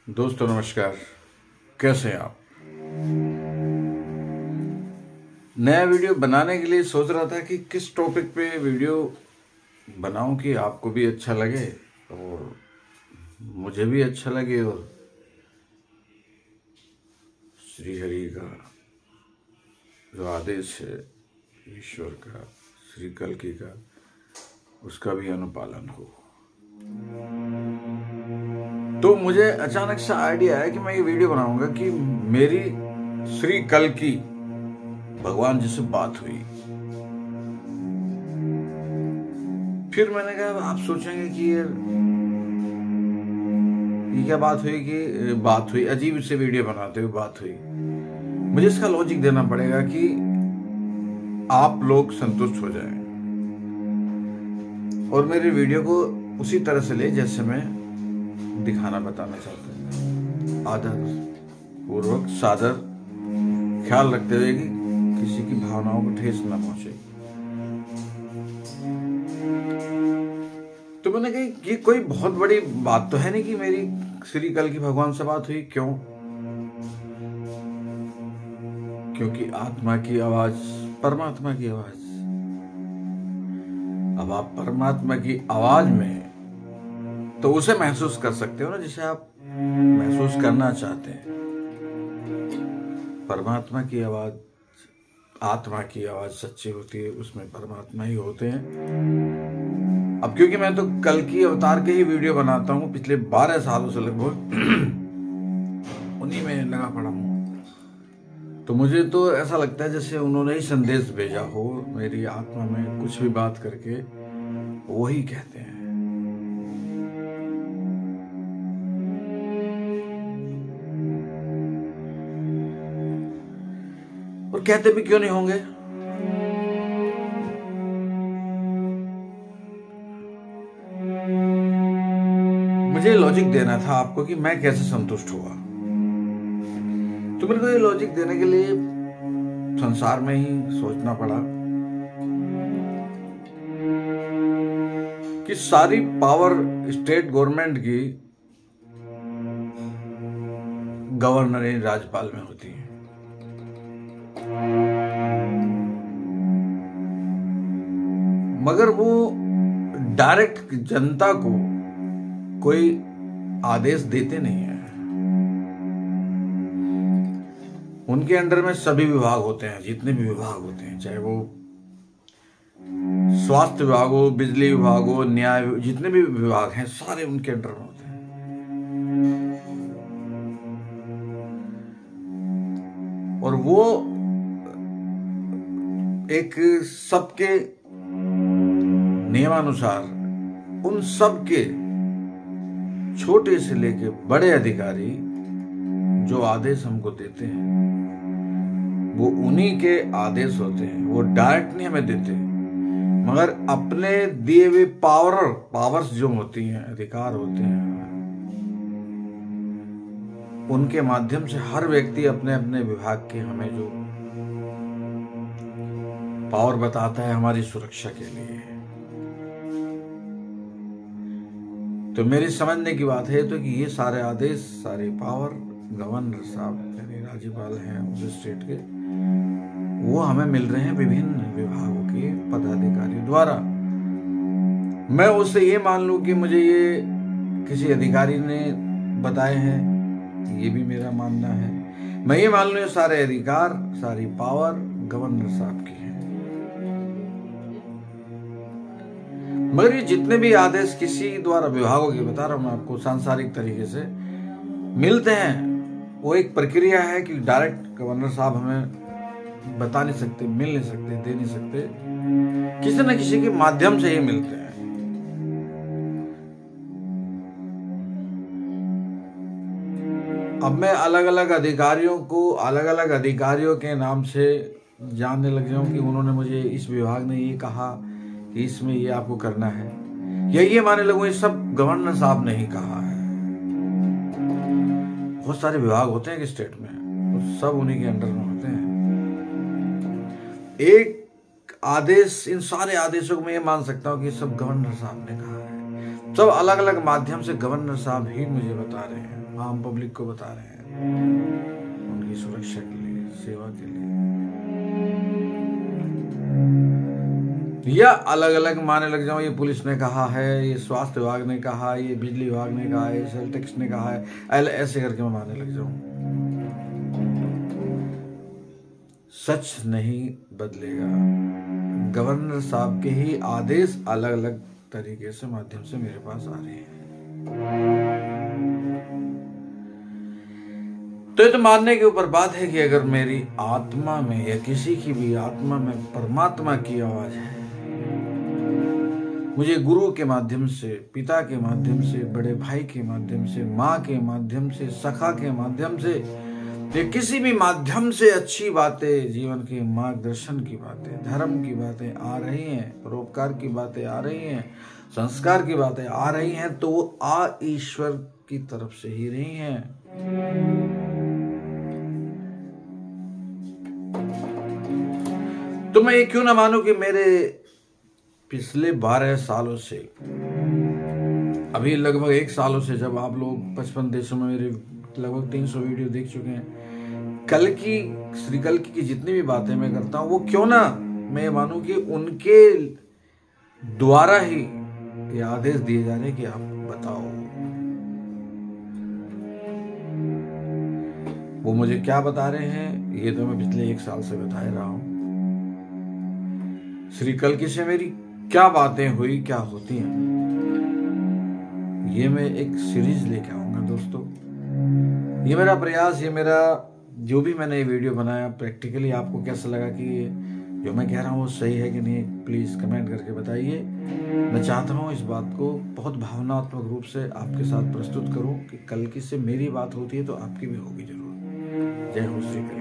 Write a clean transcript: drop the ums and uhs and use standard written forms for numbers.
दोस्तों नमस्कार, कैसे हैं आप। नया वीडियो बनाने के लिए सोच रहा था कि किस टॉपिक पे वीडियो बनाऊं कि आपको भी अच्छा लगे और मुझे भी अच्छा लगे और श्री हरि का जो आदेश है ईश्वर का, श्री कल्कि का, उसका भी अनुपालन हो। तो मुझे अचानक सा आइडिया आया कि मैं ये वीडियो बनाऊंगा कि मेरी श्री कल्कि भगवान जी से बात हुई। फिर मैंने कहा आप सोचेंगे कि ये क्या बात हुई कि बात हुई, अजीब से वीडियो बनाते हुए बात हुई। मुझे इसका लॉजिक देना पड़ेगा कि आप लोग संतुष्ट हो जाएं और मेरे वीडियो को उसी तरह से ले जैसे मैं दिखाना बताना चाहता हूँ, आदर पूर्वक सादर ख्याल रखते हुए कि किसी की भावनाओं को ठेस न पहुंचे। तो मैंने कहा ये कोई बहुत बड़ी बात तो है नहीं कि मेरी श्री कल्कि भगवान से बात हुई। क्यों? क्योंकि आत्मा की आवाज, परमात्मा की आवाज। अब आप परमात्मा की आवाज में तो उसे महसूस कर सकते हो ना जिसे आप महसूस करना चाहते हैं। परमात्मा की आवाज, आत्मा की आवाज सच्ची होती है, उसमें परमात्मा ही होते हैं। अब क्योंकि मैं तो कल्कि अवतार के ही वीडियो बनाता हूं पिछले 12 सालों से लगभग उन्हीं में लगा पड़ा हूं, तो मुझे तो ऐसा लगता है जैसे उन्होंने ही संदेश भेजा हो मेरी आत्मा में। कुछ भी बात करके वही कहते हैं। और कहते भी क्यों नहीं होंगे। मुझे लॉजिक देना था आपको कि मैं कैसे संतुष्ट हुआ। तो मेरे को ये लॉजिक देने के लिए संसार में ही सोचना पड़ा कि सारी पावर स्टेट गवर्नमेंट की गवर्नर यानी राज्यपाल में होती है। मगर वो डायरेक्ट जनता को कोई आदेश देते नहीं है। उनके अंडर में सभी विभाग होते हैं, जितने भी विभाग होते हैं, चाहे वो स्वास्थ्य विभाग हो, बिजली विभाग हो, न्याय, जितने भी विभाग हैं सारे उनके अंडर में होते हैं। और वो एक सबके नियमानुसार उन सबके छोटे से लेके बड़े अधिकारी जो आदेश हमको देते हैं वो उन्हीं के आदेश होते हैं। वो डायरेक्ट नहीं हमें देते, मगर अपने दिए हुए पावर्स जो होती हैं, अधिकार होते हैं, उनके माध्यम से हर व्यक्ति अपने अपने विभाग के हमें जो पावर बताता है हमारी सुरक्षा के लिए। तो मेरी समझने की बात है तो कि ये सारे आदेश, सारी पावर गवर्नर साहब यानी राज्यपाल हैं उस स्टेट के, वो हमें मिल रहे हैं विभिन्न विभागों के पदाधिकारियों द्वारा। मैं उससे ये मान लूं कि मुझे ये किसी अधिकारी ने बताए हैं, ये भी मेरा मानना है। मैं ये मान लूं ये सारे अधिकार, सारी पावर गवर्नर साहब की है। मगर ये जितने भी आदेश किसी द्वारा विभागों के, बता रहा हूं मैं आपको, सांसारिक तरीके से मिलते हैं, वो एक प्रक्रिया है कि डायरेक्ट गवर्नर साहब हमें बता नहीं सकते, मिल नहीं सकते, दे नहीं सकते, किसी न किसी के माध्यम से ही मिलते हैं। अब मैं अलग अलग अधिकारियों के नाम से जानने लग जाऊं कि उन्होंने मुझे, इस विभाग ने ये कहा कि इसमें ये आपको करना है, या ये मानने लगूं ये सब गवर्नर साहब ने ही कहा है। बहुत सारे विभाग होते हैं कि स्टेट में, तो सब उन्हीं के अंडर में होते हैं। एक आदेश, इन सारे आदेशों को मैं ये मान सकता हूं कि सब गवर्नर साहब ने कहा है। सब अलग अलग माध्यम से गवर्नर साहब ही मुझे बता रहे हैं, आम पब्लिक को बता रहे हैं, उनकी सुरक्षा के लिए, सेवा के लिए, या अलग अलग माने लग जाऊं, ये पुलिस ने कहा है, ये स्वास्थ्य विभाग ने कहा, ये बिजली विभाग ने कहा है, सेल टैक्स ने कहा है, ऐसे करके मैं मानने लग जाऊं। सच नहीं बदलेगा। गवर्नर साहब के ही आदेश अलग अलग तरीके से माध्यम से मेरे पास आ रहे हैं। तो ये तो मानने के ऊपर बात है कि अगर मेरी आत्मा में या किसी की भी आत्मा में परमात्मा की आवाज है, मुझे गुरु के माध्यम से, पिता के माध्यम से, बड़े भाई के माध्यम से, माँ के माध्यम से, सखा के माध्यम से, या किसी भी माध्यम से अच्छी बातें, जीवन के मार्गदर्शन की बातें, धर्म की बातें आ रही हैं, परोपकार की बातें आ रही हैं, संस्कार की बातें आ रही हैं, तो वो ईश्वर की तरफ से ही रही हैं। तो मैं ये क्यों ना मानूं कि मेरे पिछले 12 सालों से, अभी लगभग 1 सालों से, जब आप लोग 55 देशों में मेरे लगभग 300 वीडियो देख चुके हैं, श्री कल्कि की जितनी भी बातें मैं करता हूं, वो क्यों ना मैं मानूं कि उनके द्वारा ही ये आदेश दिए जा रहे कि आप बताओ। वो मुझे क्या बता रहे हैं, ये तो मैं पिछले 1 साल से बता रहा हूं। श्री कल्कि से मेरी क्या बातें हुई, क्या होती हैं, ये मैं एक सीरीज लेके आऊंगा दोस्तों। ये मेरा प्रयास, ये मेरा जो भी मैंने ये वीडियो बनाया, प्रैक्टिकली आपको कैसा लगा, कि जो मैं कह रहा हूँ वो सही है कि नहीं, प्लीज कमेंट करके बताइए। मैं चाहता हूँ इस बात को बहुत भावनात्मक रूप से आपके साथ प्रस्तुत करूं कि कल्कि से मेरी बात होती है तो आपकी भी होगी जरूर। जय हो श्री कल्कि।